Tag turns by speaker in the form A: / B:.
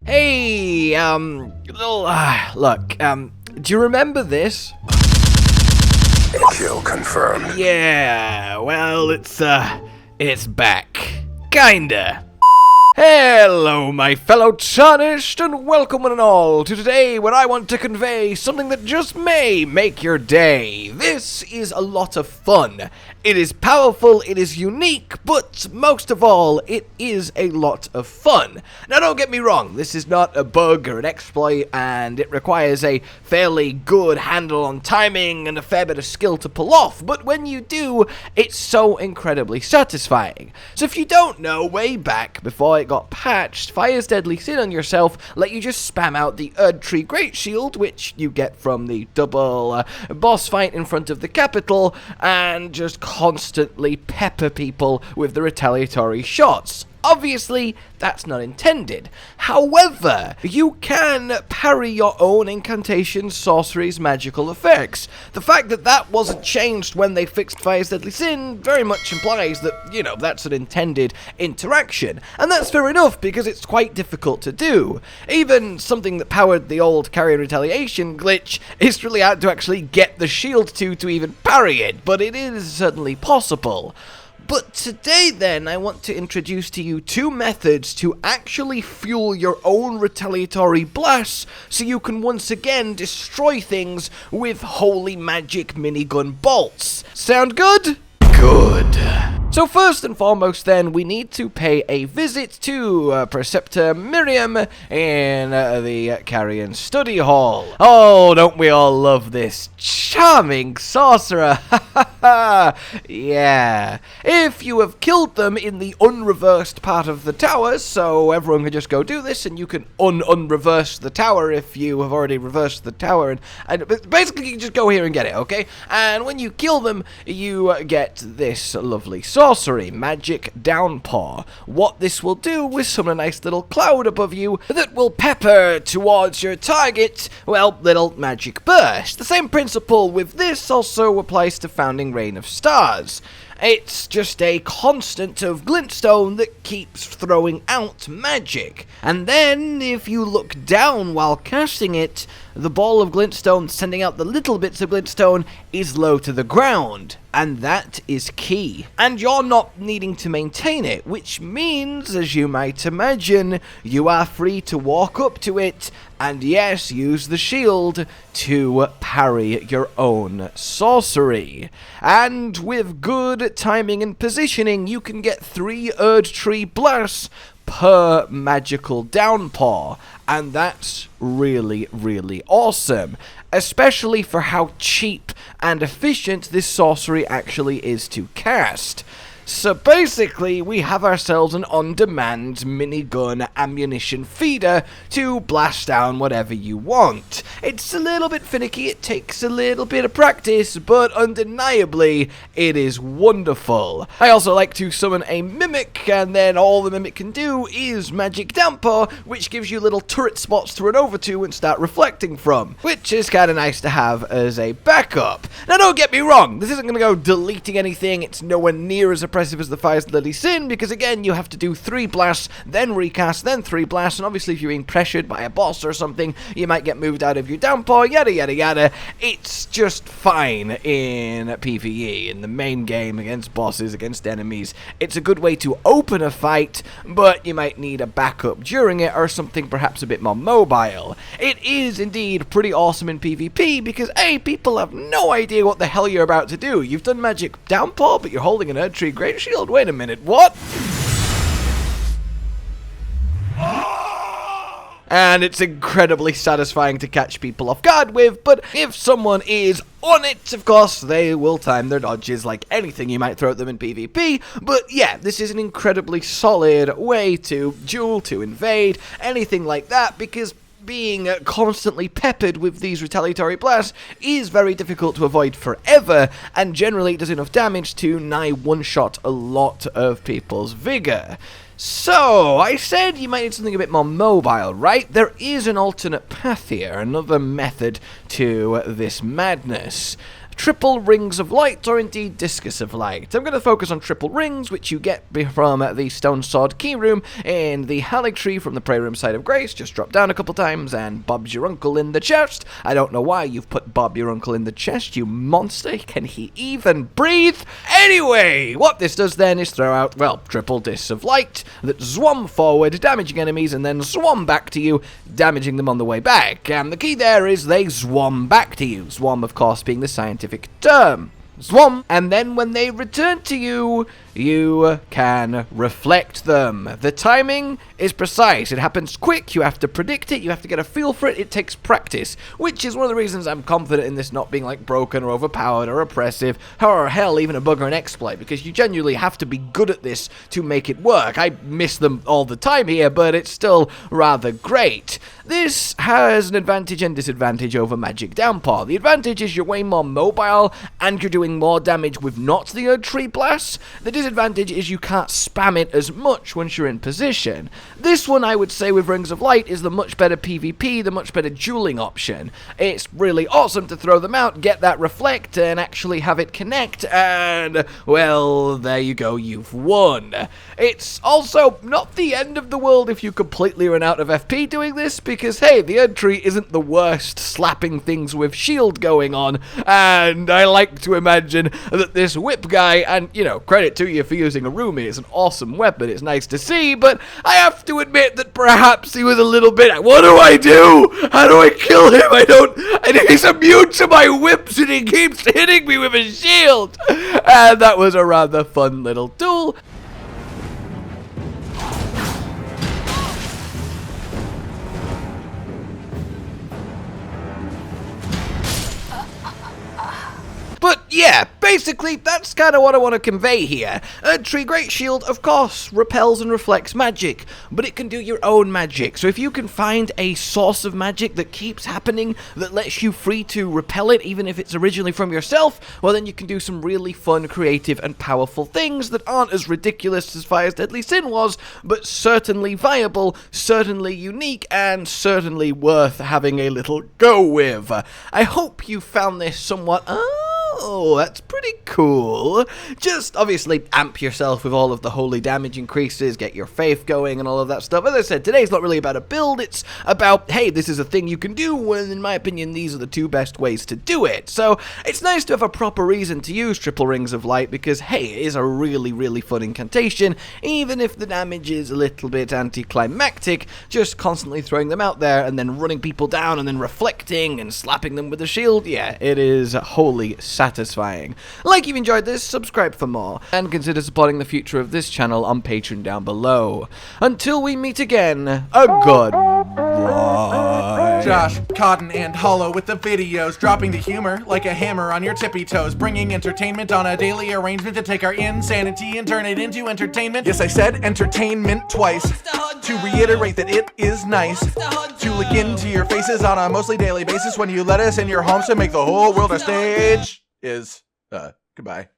A: Hey, look, do you remember this?
B: Kill confirmed.
A: Yeah, well, it's back. Kinda. Hello, my fellow tarnished, and welcome one and all to today, where I want to convey something that just may make your day. This is a lot of fun. It is powerful, it is unique, but most of all, it is a lot of fun. Now, don't get me wrong, this is not a bug or an exploit, and it requires a fairly good handle on timing and a fair bit of skill to pull off, but when you do, it's so incredibly satisfying. So if you don't know, way back before it got patched, Fire's Deadly Sin on yourself let you just spam out the Erdtree Greatshield, which you get from the double boss fight in front of the capital, and just constantly pepper people with the retaliatory shots. Obviously, that's not intended. However, you can parry your own incantations, sorceries, magical effects. The fact that that wasn't changed when they fixed Fire's Deadly Sin very much implies that, that's an intended interaction. And that's fair enough, because it's quite difficult to do. Even something that powered the old carry retaliation glitch is really hard to actually get the shield to even parry it, but it is certainly possible. But today then, I want to introduce to you two methods to actually fuel your own retaliatory blasts so you can once again destroy things with holy magic minigun bolts. Sound good? Good. So first and foremost then, we need to pay a visit to Preceptor Miriam in the Carrion Study Hall. Oh, don't we all love this charming sorcerer? Yeah. If you have killed them in the unreversed part of the tower, so everyone can just go do this, and you can unreverse the tower if you have already reversed the tower, and basically you can just go here and get it, okay? And when you kill them, you get this lovely sorcery, Magic Downpour. What this will do is summon a nice little cloud above you that will pepper towards your target, well, little magic burst. The same principle with this also applies to Founding Rain of Stars. It's just a constant of glintstone that keeps throwing out magic. And then, if you look down while casting it, the ball of glintstone sending out the little bits of glintstone is low to the ground. And that is key. And you're not needing to maintain it, which means, as you might imagine, you are free to walk up to it and, yes, use the shield to parry your own sorcery. And with good timing and positioning, you can get 3 Erdtree blasts per magical downpour, and that's really, really awesome, especially for how cheap and efficient this sorcery actually is to cast. So basically, we have ourselves an on-demand minigun ammunition feeder to blast down whatever you want. It's a little bit finicky, it takes a little bit of practice, but undeniably, it is wonderful. I also like to summon a mimic, and then all the mimic can do is Magic Downpour, which gives you little turret spots to run over to and start reflecting from, which is kind of nice to have as a backup. Now don't get me wrong, this isn't going to go deleting anything, it's nowhere near as impressive as the Fire's Deadly Sin, because again, you have to do 3 blasts, then recast, then 3 blasts, and obviously if you're being pressured by a boss or something, you might get moved out of your downpour, yada yada yada. It's just fine in PvE, in the main game, against bosses, against enemies. It's a good way to open a fight, but you might need a backup during it, or something perhaps a bit more mobile. It is indeed pretty awesome in PvP, because A, people have no idea what the hell you're about to do. You've done Magic Downpour, but you're holding an Erdtree Greatshield? Wait a minute, what? And it's incredibly satisfying to catch people off guard with, but if someone is on it, of course, they will time their dodges like anything you might throw at them in PvP. But yeah, this is an incredibly solid way to duel, to invade, anything like that, because being constantly peppered with these retaliatory blasts is very difficult to avoid forever, and generally it does enough damage to nigh one-shot a lot of people's vigor. So, I said you might need something a bit more mobile, right? There is an alternate path here, another method to this madness. triple rings of light, or indeed discus of light. I'm going to focus on triple rings, which you get from the stone sword key room in the Haligtree from the prayer room side of grace. Just drop down a couple times and Bob's your uncle in the chest. I don't know why you've put Bob your uncle in the chest, you monster. Can he even breathe? Anyway, what this does then is throw out, well, triple discs of light that swam forward, damaging enemies, and then swam back to you, damaging them on the way back. And the key there is they swam back to you. Swam, of course, being the scientific term. Swam, and then when they return to you, you can reflect them. The timing is precise. It happens quick. You have to predict it. You have to get a feel for it. It takes practice, which is one of the reasons I'm confident in this not being like broken or overpowered or oppressive, or hell, even a bug or an exploit, because you genuinely have to be good at this to make it work. I miss them all the time here, but it's still rather great. This has an advantage and disadvantage over Magic Downpour. The advantage is you're way more mobile and you're doing more damage with not the Erdtree blasts. The disadvantage is you can't spam it as much once you're in position. This one, I would say, with Rings of Light is the much better PvP, the much better dueling option. It's really awesome to throw them out, get that reflect, and actually have it connect, and, well, there you go, you've won. It's also not the end of the world if you completely run out of FP doing this, because, hey, the Erdtree isn't the worst slapping things with shield going on, and I like to imagine that this whip guy, and, you know, credit to you for using a Rumi, it's an awesome weapon, it's nice to see, but I have to admit that perhaps he was a little bit, what do I do? How do I kill him? And he's immune to my whips and he keeps hitting me with his shield. And that was a rather fun little tool. But yeah, basically, that's kind of what I want to convey here. Erdtree Greatshield, of course, repels and reflects magic, but it can do your own magic. So if you can find a source of magic that keeps happening, that lets you free to repel it, even if it's originally from yourself, well then you can do some really fun, creative, and powerful things that aren't as ridiculous as Fire's Deadly Sin was, but certainly viable, certainly unique, and certainly worth having a little go with. I hope you found this somewhat, oh, that's pretty cool. Just obviously amp yourself with all of the holy damage increases, get your faith going and all of that stuff. As I said, today's not really about a build, it's about, hey, this is a thing you can do, and in my opinion, these are the two best ways to do it. So it's nice to have a proper reason to use triple rings of light because, hey, it is a really, really fun incantation, even if the damage is a little bit anticlimactic, just constantly throwing them out there and then running people down and then reflecting and slapping them with a shield. Yeah, it is wholly satisfying. Like you've enjoyed this, subscribe for more, and consider supporting the future of this channel on Patreon down below. Until we meet again, a goodbye.
B: Josh, Cotton, and Hollow with the videos, dropping the humor like a hammer on your tippy toes, bringing entertainment on a daily arrangement to take our insanity and turn it into entertainment. Yes, I said entertainment twice, to reiterate that it is nice to look into your faces on a mostly daily basis when you let us in your homes to make the whole world a stage. Goodbye.